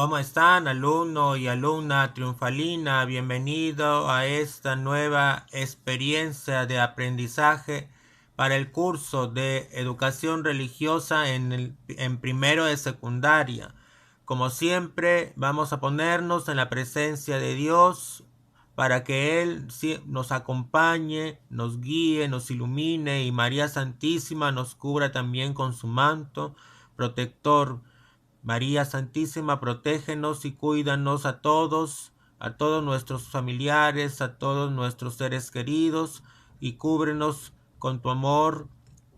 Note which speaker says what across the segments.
Speaker 1: ¿Cómo están, alumno y alumna triunfalina? Bienvenido a esta nueva experiencia de aprendizaje para el curso de educación religiosa en primero de secundaria. Como siempre, vamos a ponernos en la presencia de Dios para que Él nos acompañe, nos guíe, nos ilumine y María Santísima nos cubra también con su manto protector. María Santísima, protégenos y cuídanos a todos nuestros familiares, a todos nuestros seres queridos, y cúbrenos con tu amor,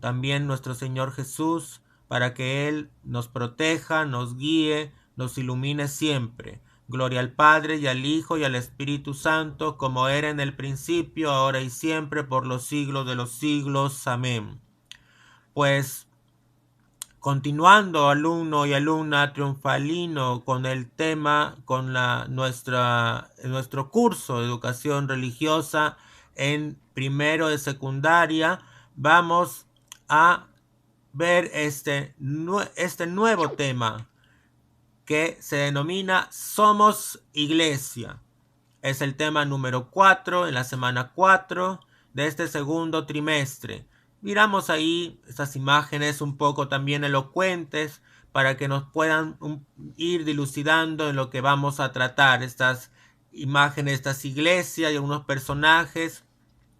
Speaker 1: también nuestro Señor Jesús, para que Él nos proteja, nos guíe, nos ilumine siempre. Gloria al Padre, y al Hijo, y al Espíritu Santo, como era en el principio, ahora y siempre, por los siglos de los siglos. Amén. Pues continuando, alumno y alumna triunfalino, con el tema, con nuestro curso de educación religiosa en primero de secundaria, vamos a ver este nuevo tema que se denomina Somos Iglesia. Es el tema número 4 en la semana 4 de este segundo trimestre. Miramos ahí estas imágenes un poco también elocuentes para que nos puedan ir dilucidando en lo que vamos a tratar. Estas imágenes, estas iglesias y algunos personajes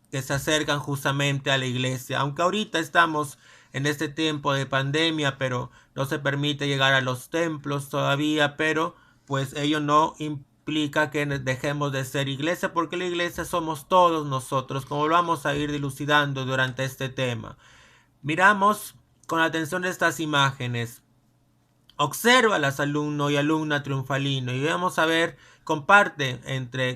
Speaker 1: que se acercan justamente a la iglesia. Aunque ahorita estamos en este tiempo de pandemia, pero no se permite llegar a los templos todavía, pero pues ello no implica que dejemos de ser iglesia, porque la iglesia somos todos nosotros, como lo vamos a ir dilucidando durante este tema. Miramos con atención estas imágenes. Obsérvalas, alumno y alumna triunfalino, y vamos a ver, comparte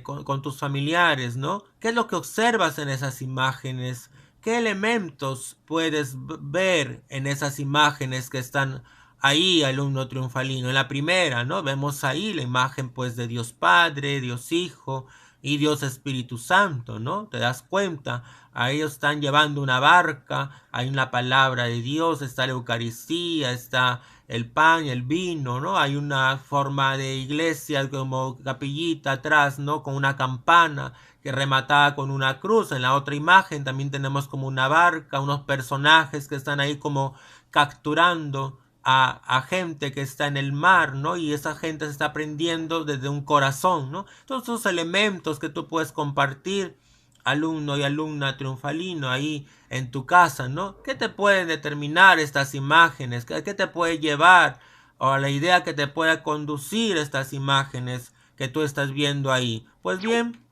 Speaker 1: con tus familiares, ¿no? ¿Qué es lo que observas en esas imágenes? ¿Qué elementos puedes ver en esas imágenes que están ahí, alumno triunfalino? En la primera, ¿no? Vemos ahí la imagen, pues, de Dios Padre, Dios Hijo y Dios Espíritu Santo, ¿no? Te das cuenta, a ellos están llevando una barca, hay una palabra de Dios, está la Eucaristía, está el pan, el vino, ¿no? Hay una forma de iglesia como capillita atrás, ¿no? Con una campana que rematada con una cruz. En la otra imagen también tenemos como una barca, unos personajes que están ahí como capturando a gente que está en el mar, ¿no? Y esa gente se está prendiendo desde un corazón, ¿no? Todos esos elementos que tú puedes compartir, alumno y alumna triunfalino, ahí en tu casa, ¿no? ¿Qué te pueden determinar estas imágenes? ¿Qué te puede llevar? O a la idea que te pueda conducir estas imágenes que tú estás viendo ahí. Pues bien,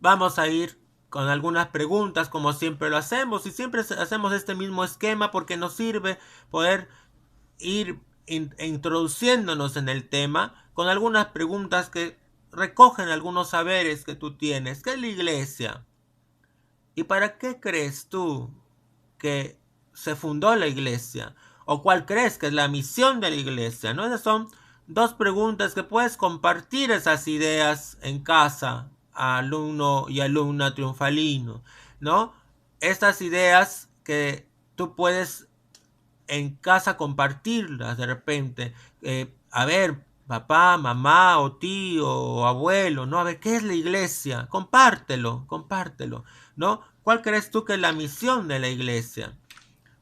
Speaker 1: vamos a ir con algunas preguntas como siempre lo hacemos, y siempre hacemos este mismo esquema porque nos sirve poder ir introduciéndonos en el tema con algunas preguntas que recogen algunos saberes que tú tienes. ¿Qué es la iglesia? ¿Y para qué crees tú que se fundó la iglesia? ¿O cuál crees que es la misión de la iglesia? ¿No? Esas son dos preguntas que puedes compartir esas ideas en casa, alumno y alumna triunfalino, ¿no? Estas ideas que tú puedes en casa compartirlas de repente. A ver, papá, mamá o tío o abuelo, ¿no? A ver, ¿qué es la iglesia? Compártelo, compártelo, ¿no? ¿Cuál crees tú que es la misión de la iglesia?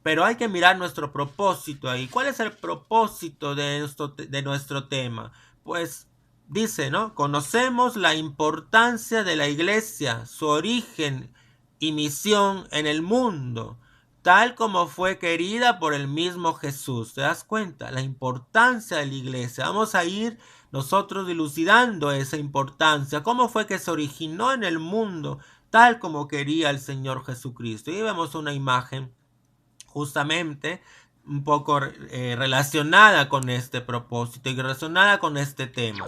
Speaker 1: Pero hay que mirar nuestro propósito ahí. ¿Cuál es el propósito de nuestro tema? Pues dice, ¿no? Conocemos la importancia de la iglesia, su origen y misión en el mundo, tal como fue querida por el mismo Jesús. ¿Te das cuenta? La importancia de la iglesia. Vamos a ir nosotros dilucidando esa importancia. ¿Cómo fue que se originó en el mundo, tal como quería el Señor Jesucristo? Y vemos una imagen justamente un poco relacionada con este propósito y relacionada con este tema.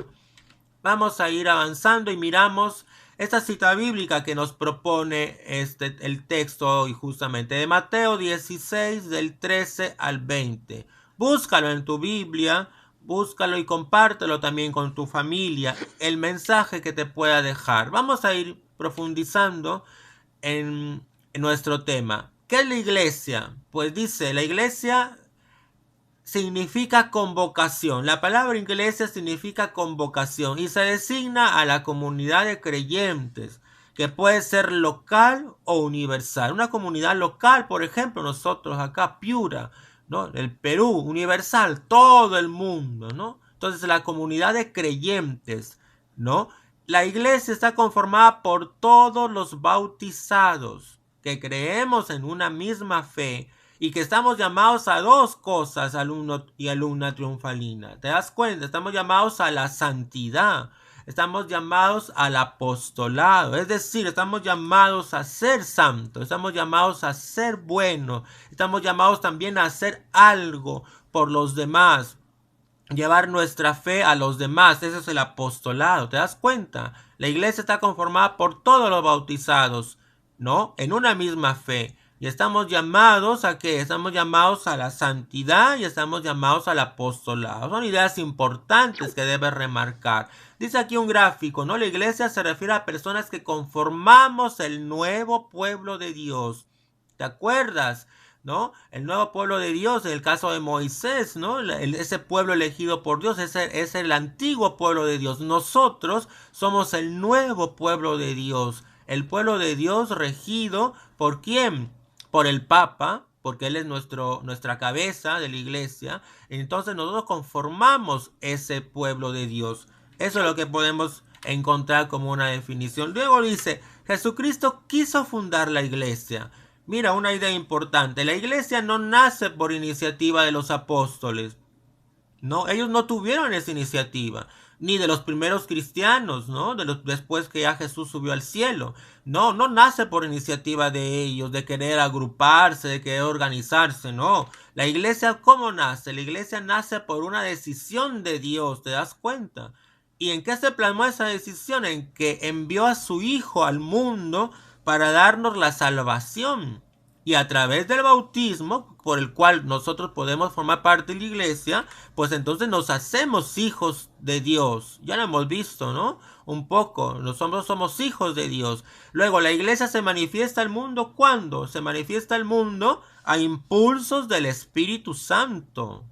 Speaker 1: Vamos a ir avanzando y miramos esta cita bíblica que nos propone el texto hoy, justamente de Mateo 16 del 13 al 20. Búscalo en tu Biblia, búscalo y compártelo también con tu familia, el mensaje que te pueda dejar. Vamos a ir profundizando en nuestro tema. ¿Qué es la iglesia? Pues dice, la iglesia significa convocación. La palabra iglesia significa convocación y se designa a la comunidad de creyentes, que puede ser local o universal. Una comunidad local, por ejemplo, nosotros acá, Piura, ¿no? El Perú, universal, todo el mundo, ¿no? Entonces, la comunidad de creyentes, ¿no? La iglesia está conformada por todos los bautizados que creemos en una misma fe y que estamos llamados a dos cosas, alumno y alumna triunfalina. ¿Te das cuenta? Estamos llamados a la santidad. Estamos llamados al apostolado, es decir, estamos llamados a ser santos, estamos llamados a ser buenos, estamos llamados también a hacer algo por los demás, llevar nuestra fe a los demás. Ese es el apostolado. ¿Te das cuenta? La iglesia está conformada por todos los bautizados, ¿no? En una misma fe. Y estamos llamados ¿a qué? Estamos llamados a la santidad y estamos llamados al apostolado. Son ideas importantes que debes remarcar. Dice aquí un gráfico, ¿no? La iglesia se refiere a personas que conformamos el nuevo pueblo de Dios. ¿Te acuerdas? ¿No? El nuevo pueblo de Dios, en el caso de Moisés, ¿no? Ese pueblo elegido por Dios es el antiguo pueblo de Dios. Nosotros somos el nuevo pueblo de Dios. El pueblo de Dios regido ¿por quién? Por el Papa, porque él es nuestra cabeza de la iglesia. Entonces nosotros conformamos ese pueblo de Dios. Eso es lo que podemos encontrar como una definición. Luego dice, Jesucristo quiso fundar la iglesia. Mira, una idea importante. La iglesia no nace por iniciativa de los apóstoles. No, ellos no tuvieron esa iniciativa. Ni de los primeros cristianos, ¿no? Después que ya Jesús subió al cielo. No, no nace por iniciativa de ellos, de querer agruparse, de querer organizarse, no. La iglesia, ¿cómo nace? La iglesia nace por una decisión de Dios, ¿te das cuenta? ¿Y en qué se plasmó esa decisión? En que envió a su Hijo al mundo para darnos la salvación. Y a través del bautismo, por el cual nosotros podemos formar parte de la iglesia, pues entonces nos hacemos hijos de Dios. Ya lo hemos visto, ¿no? Un poco. Nosotros somos hijos de Dios. Luego, la iglesia se manifiesta al mundo, ¿cuándo? Se manifiesta al mundo a impulsos del Espíritu Santo.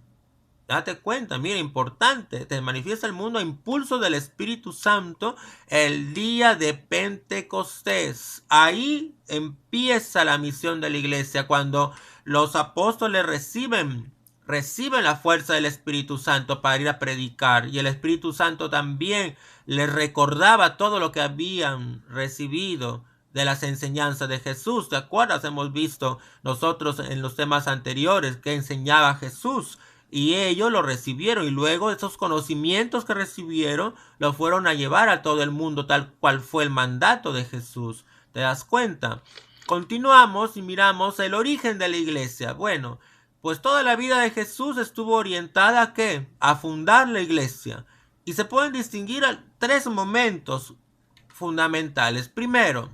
Speaker 1: Date cuenta, mira, importante, te manifiesta el mundo a impulso del Espíritu Santo el día de Pentecostés. Ahí empieza la misión de la iglesia, cuando los apóstoles reciben la fuerza del Espíritu Santo para ir a predicar. Y el Espíritu Santo también les recordaba todo lo que habían recibido de las enseñanzas de Jesús. ¿Te acuerdas? Hemos visto nosotros en los temas anteriores que enseñaba Jesús. Y ellos lo recibieron y luego esos conocimientos que recibieron lo fueron a llevar a todo el mundo tal cual fue el mandato de Jesús. ¿Te das cuenta? Continuamos y miramos el origen de la iglesia. Bueno, pues toda la vida de Jesús estuvo orientada ¿a qué? A fundar la iglesia. Y se pueden distinguir tres momentos fundamentales. Primero,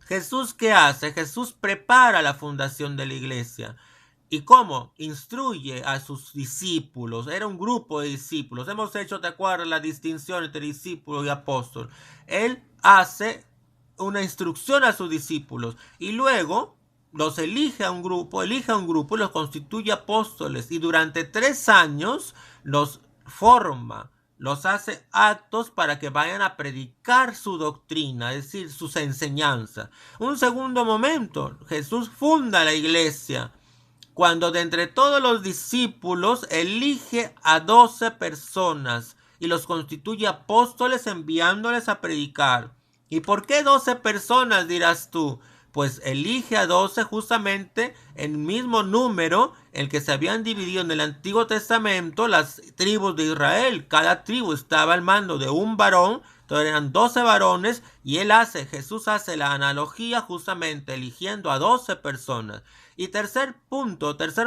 Speaker 1: Jesús ¿qué hace? Jesús prepara la fundación de la iglesia. ¿Y cómo? Instruye a sus discípulos. Era un grupo de discípulos. Hemos hecho, ¿te acuerdas? La distinción entre discípulo y apóstol. Él hace una instrucción a sus discípulos y luego los elige a un grupo y los constituye apóstoles. Y durante 3 años los forma, los hace aptos para que vayan a predicar su doctrina, es decir, sus enseñanzas. Un segundo momento, Jesús funda la iglesia cuando de entre todos los discípulos elige a 12 personas y los constituye apóstoles enviándoles a predicar. ¿Y por qué 12 personas, dirás tú? Pues elige a 12 justamente el mismo número en que se habían dividido en el Antiguo Testamento las tribus de Israel. Cada tribu estaba al mando de un varón. Entonces eran 12 varones y Jesús hace la analogía justamente eligiendo a 12 personas. Y tercer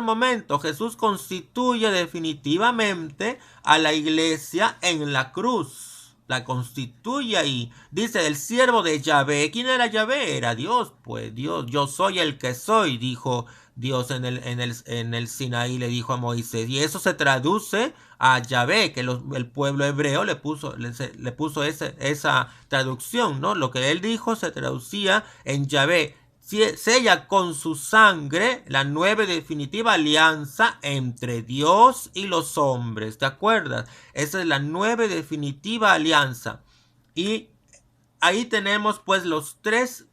Speaker 1: momento, Jesús constituye definitivamente a la iglesia en la cruz. La constituye ahí. Dice el siervo de Yahvé. ¿Quién era Yahvé? Era Dios. Pues Dios, yo soy el que soy, dijo Dios en el Sinaí, le dijo a Moisés. Y eso se traduce a Yahvé, que el pueblo hebreo le puso esa traducción, ¿no? Lo que él dijo se traducía en Yahvé. sella con su sangre la nueva y definitiva alianza entre Dios y los hombres. ¿Te acuerdas? Esa es la nueva y definitiva alianza. Y ahí tenemos pues los tres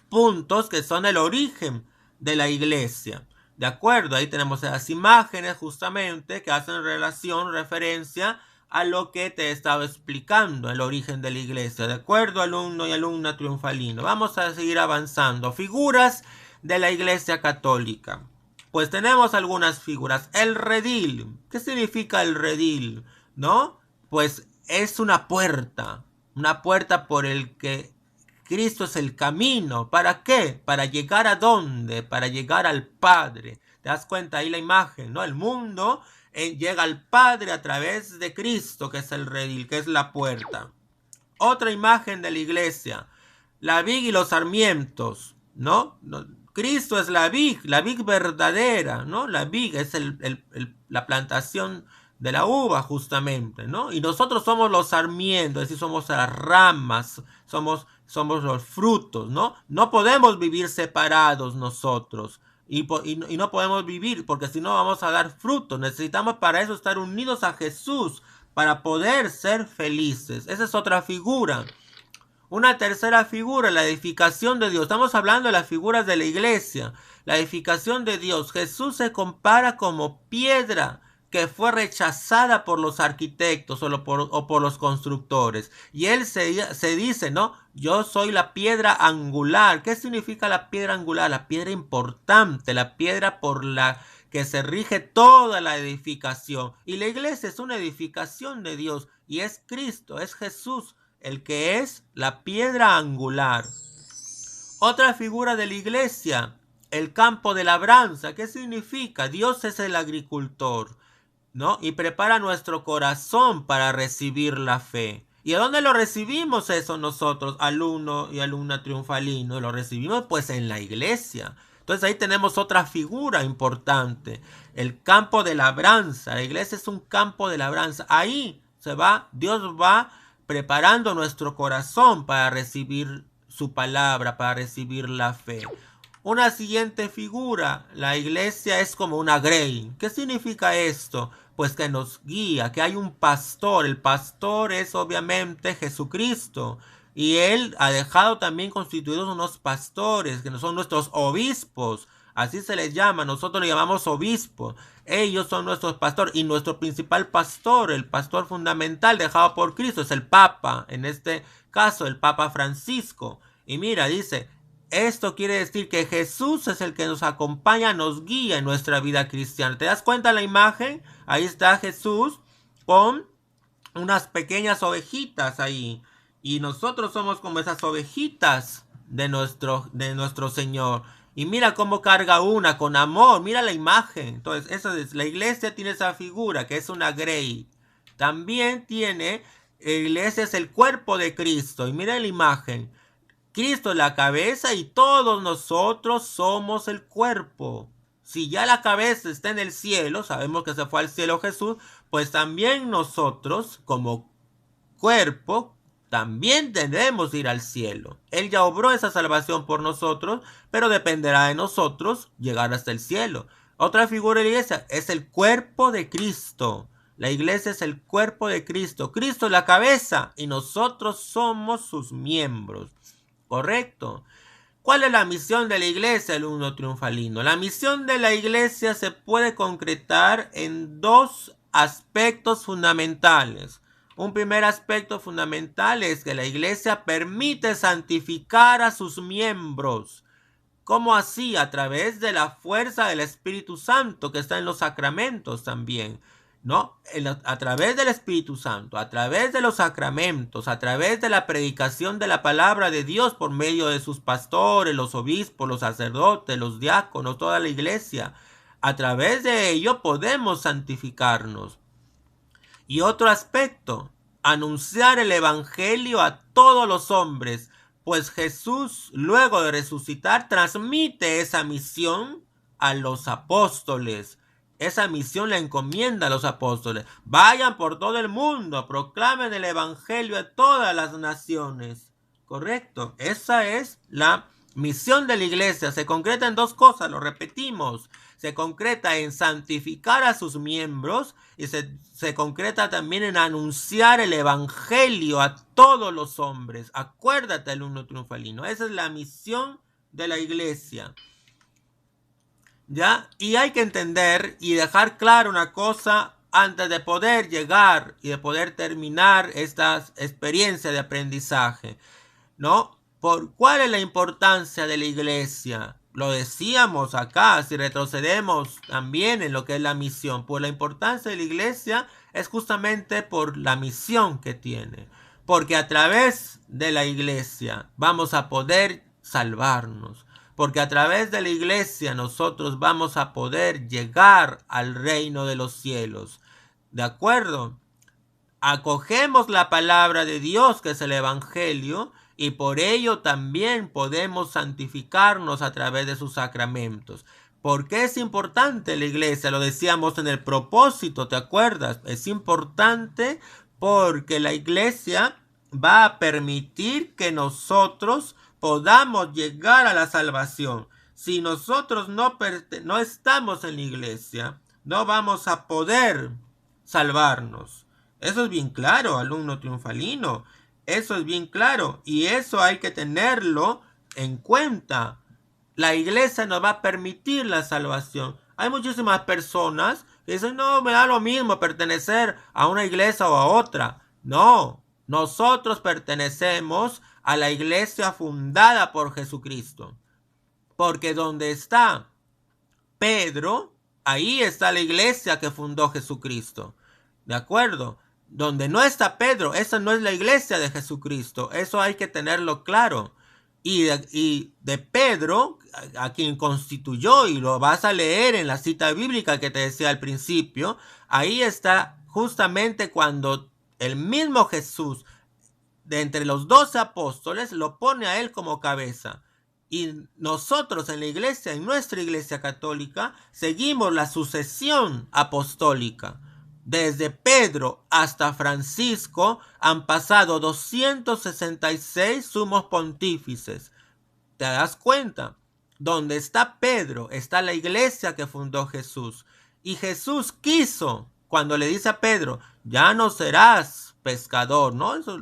Speaker 1: puntos que son el origen de la iglesia. ¿De acuerdo? Ahí tenemos las imágenes justamente que hacen referencia a lo que te he estado explicando, el origen de la iglesia. ¿De acuerdo, alumno y alumna triunfalino? Vamos a seguir avanzando. Figuras de la iglesia católica. Pues tenemos algunas figuras. El redil. ¿Qué significa el redil? ¿No? Pues es una puerta por el que Cristo es el camino. ¿Para qué? ¿Para llegar a dónde? Para llegar al Padre. ¿Te das cuenta ahí la imagen, no? El mundo llega al Padre a través de Cristo, que es el redil, que es la puerta. Otra imagen de la iglesia. La vid y los sarmientos, ¿no? Cristo es la vid verdadera, ¿no? La vid es la plantación de la uva, justamente, ¿no? Y nosotros somos los sarmientos, es decir, somos las ramas, somos los frutos, ¿no? No podemos vivir separados nosotros. Y no podemos vivir, porque si no vamos a dar frutos. Necesitamos para eso estar unidos a Jesús, para poder ser felices. Esa es otra figura. Una tercera figura, la edificación de Dios. Estamos hablando de las figuras de la iglesia. La edificación de Dios. Jesús se compara como piedra que fue rechazada por los arquitectos o por los constructores. Y él se dice, ¿no? Yo soy la piedra angular. ¿Qué significa la piedra angular? La piedra importante, la piedra por la que se rige toda la edificación. Y la iglesia es una edificación de Dios. Y es Cristo, es Jesús, el que es la piedra angular. Otra figura de la iglesia, el campo de labranza. ¿Qué significa? Dios es el agricultor, ¿no? Y prepara nuestro corazón para recibir la fe. ¿Y a dónde lo recibimos eso nosotros, alumno y alumna triunfalino? Lo recibimos pues en la iglesia. Entonces ahí tenemos otra figura importante, el campo de labranza. La iglesia es un campo de labranza. Ahí Dios va preparando nuestro corazón para recibir su palabra, para recibir la fe. Una siguiente figura, la iglesia es como una grey. ¿Qué significa esto? Pues que nos guía, que hay un pastor. El pastor es obviamente Jesucristo. Y él ha dejado también constituidos unos pastores, que no son nuestros obispos. Así se les llama, nosotros le llamamos obispos. Ellos son nuestros pastores. Y nuestro principal pastor, el pastor fundamental dejado por Cristo, es el Papa. En este caso, el Papa Francisco. Y mira, dice, esto quiere decir que Jesús es el que nos acompaña, nos guía en nuestra vida cristiana. ¿Te das cuenta la imagen? Ahí está Jesús con unas pequeñas ovejitas ahí. Y nosotros somos como esas ovejitas de nuestro Señor. Y mira cómo carga una con amor. Mira la imagen. Entonces, la iglesia tiene esa figura que es una grey. También tiene, la iglesia es el cuerpo de Cristo. Y mira la imagen. Cristo es la cabeza y todos nosotros somos el cuerpo. Si ya la cabeza está en el cielo, sabemos que se fue al cielo Jesús, pues también nosotros como cuerpo también debemos ir al cielo. Él ya obró esa salvación por nosotros, pero dependerá de nosotros llegar hasta el cielo. Otra figura de la iglesia es el cuerpo de Cristo. La iglesia es el cuerpo de Cristo. Cristo es la cabeza y nosotros somos sus miembros. ¿Correcto? ¿Cuál es la misión de la iglesia, alumno triunfalino? La misión de la iglesia se puede concretar en dos aspectos fundamentales. Un primer aspecto fundamental es que la iglesia permite santificar a sus miembros. ¿Cómo así? A través de la fuerza del Espíritu Santo que está en los sacramentos también, ¿no? A través del Espíritu Santo, a través de los sacramentos, a través de la predicación de la palabra de Dios por medio de sus pastores, los obispos, los sacerdotes, los diáconos, toda la iglesia. A través de ello podemos santificarnos. Y otro aspecto, anunciar el evangelio a todos los hombres, pues Jesús, luego de resucitar, transmite esa misión a los apóstoles. Esa misión la encomienda a los apóstoles. Vayan por todo el mundo, proclamen el evangelio a todas las naciones. ¿Correcto? Esa es la misión de la iglesia se concreta en dos cosas, lo repetimos. Se concreta en santificar a sus miembros y se concreta también en anunciar el evangelio a todos los hombres. Acuérdate, alumno triunfalino, esa es la misión de la iglesia. ¿Ya? Y hay que entender y dejar claro una cosa antes de poder llegar y de poder terminar esta experiencia de aprendizaje, ¿no? ¿Cuál es la importancia de la iglesia? Lo decíamos acá, si retrocedemos también en lo que es la misión. Pues la importancia de la iglesia es justamente por la misión que tiene. Porque a través de la iglesia vamos a poder salvarnos. Porque a través de la iglesia nosotros vamos a poder llegar al reino de los cielos. ¿De acuerdo? Acogemos la palabra de Dios, que es el evangelio, y por ello también podemos santificarnos a través de sus sacramentos. ¿Por qué es importante la iglesia? Lo decíamos en el propósito, ¿te acuerdas? Es importante porque la iglesia va a permitir que nosotros podamos llegar a la salvación. Si nosotros no estamos en la iglesia, no vamos a poder salvarnos. Eso es bien claro, alumno triunfalino. Eso es bien claro. Y eso hay que tenerlo en cuenta. La iglesia nos va a permitir la salvación. Hay muchísimas personas que dicen, no, me da lo mismo pertenecer a una iglesia o a otra. No, nosotros pertenecemos a la iglesia fundada por Jesucristo. Porque donde está Pedro, ahí está la iglesia que fundó Jesucristo. ¿De acuerdo? Donde no está Pedro, esa no es la iglesia de Jesucristo. Eso hay que tenerlo claro. Y de Pedro, a quien constituyó, y lo vas a leer en la cita bíblica que te decía al principio, ahí está justamente cuando el mismo Jesús, de entre los 12 apóstoles, lo pone a él como cabeza. Y nosotros en la iglesia, en nuestra iglesia católica, seguimos la sucesión apostólica. Desde Pedro hasta Francisco han pasado 266 sumos pontífices. ¿Te das cuenta? Donde está Pedro, está la iglesia que fundó Jesús. Y Jesús quiso, cuando le dice a Pedro, ya no serás pescador, ¿no? Eso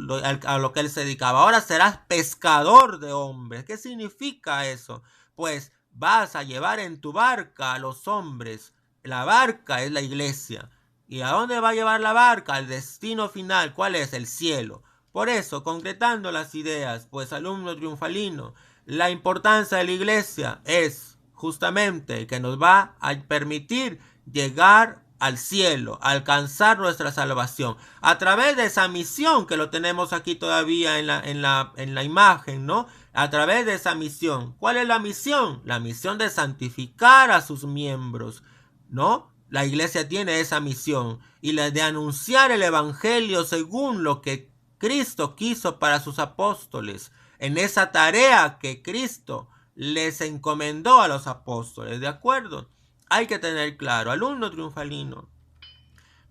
Speaker 1: a lo que él se dedicaba. Ahora serás pescador de hombres. ¿Qué significa eso? Pues vas a llevar en tu barca a los hombres. La barca es la iglesia. ¿Y a dónde va a llevar la barca? Al destino final. ¿Cuál es? El cielo. Por eso, concretando las ideas, pues alumno triunfalino, la importancia de la iglesia es justamente que nos va a permitir llegar al cielo, alcanzar nuestra salvación, a través de esa misión que lo tenemos aquí todavía en la imagen, ¿no? A través de esa misión. ¿Cuál es la misión? La misión de santificar a sus miembros, ¿no? La iglesia tiene esa misión y la de anunciar el evangelio según lo que Cristo quiso para sus apóstoles, en esa tarea que Cristo les encomendó a los apóstoles, ¿de acuerdo? Hay que tener claro, alumno triunfalino.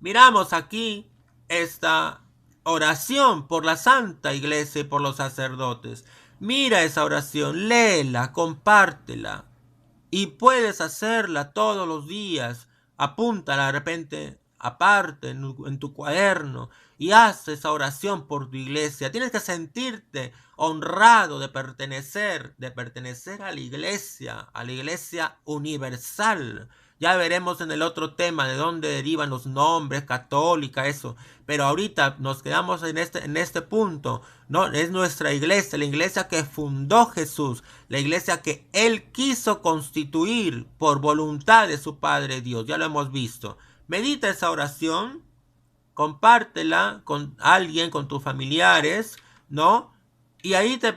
Speaker 1: Miramos aquí esta oración por la Santa Iglesia y por los sacerdotes. Mira esa oración, léela, compártela. Y puedes hacerla todos los días. Apúntala de repente aparte en tu cuaderno y haz esa oración por tu iglesia. Tienes que sentirte honrado de pertenecer a la iglesia universal. Ya veremos en el otro tema de dónde derivan los nombres, católica, eso. Pero ahorita nos quedamos en este punto. No, es nuestra iglesia, la iglesia que fundó Jesús, la iglesia que Él quiso constituir por voluntad de su Padre Dios. Ya lo hemos visto. Medita esa oración, compártela con alguien, con tus familiares, ¿no? Y ahí se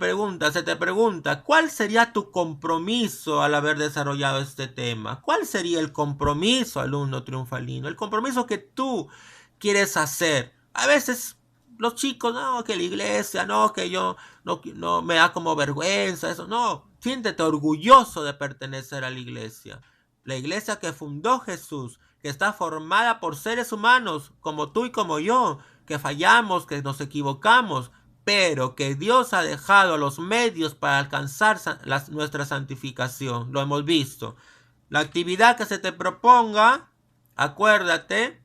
Speaker 1: te pregunta, ¿cuál sería tu compromiso al haber desarrollado este tema? ¿Cuál sería el compromiso, alumno triunfalino? El compromiso que tú quieres hacer. A veces los chicos, no, que la iglesia, no, que yo, no me da como vergüenza, eso, no. Siéntete orgulloso de pertenecer a la iglesia. La iglesia que fundó Jesús, que está formada por seres humanos como tú y como yo, que fallamos, que nos equivocamos, empero que Dios ha dejado los medios para alcanzar nuestra santificación. Lo hemos visto. La actividad que se te proponga, acuérdate,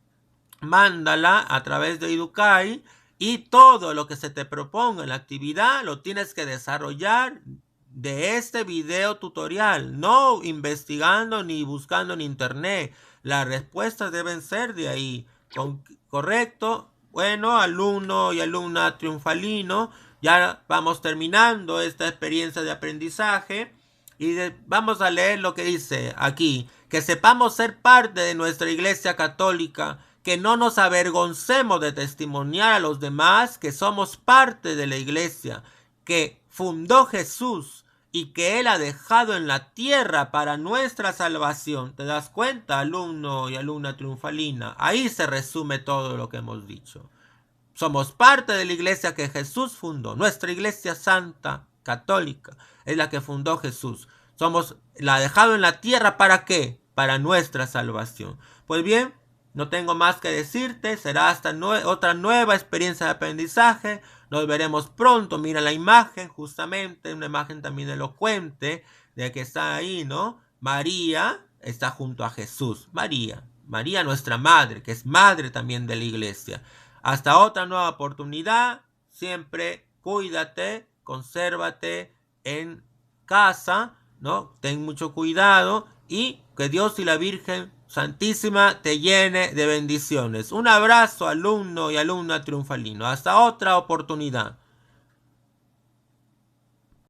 Speaker 1: mándala a través de Educai, y todo lo que se te proponga en la actividad lo tienes que desarrollar de este video tutorial, no investigando ni buscando en internet. Las respuestas deben ser de ahí. Correcto. Bueno, alumno y alumna triunfalino, ya vamos terminando esta experiencia de aprendizaje y vamos a leer lo que dice aquí. Que sepamos ser parte de nuestra Iglesia Católica, que no nos avergoncemos de testimoniar a los demás que somos parte de la Iglesia que fundó Jesús y que Él ha dejado en la tierra para nuestra salvación. ¿Te das cuenta, alumno y alumna triunfalina? Ahí se resume todo lo que hemos dicho. Somos parte de la iglesia que Jesús fundó. Nuestra iglesia santa, católica, es la que fundó Jesús. La ha dejado en la tierra, ¿para qué? Para nuestra salvación. Pues bien, no tengo más que decirte. Será hasta otra nueva experiencia de aprendizaje. Nos veremos pronto. Mira la imagen, justamente, una imagen también elocuente de que está ahí, ¿no? María está junto a Jesús. María, nuestra madre, que es madre también de la iglesia. Hasta otra nueva oportunidad. Siempre cuídate, consérvate en casa, ¿no? Ten mucho cuidado y que Dios y la Virgen Santísima te llene de bendiciones. Un abrazo, alumno y alumna triunfalino. Hasta otra oportunidad.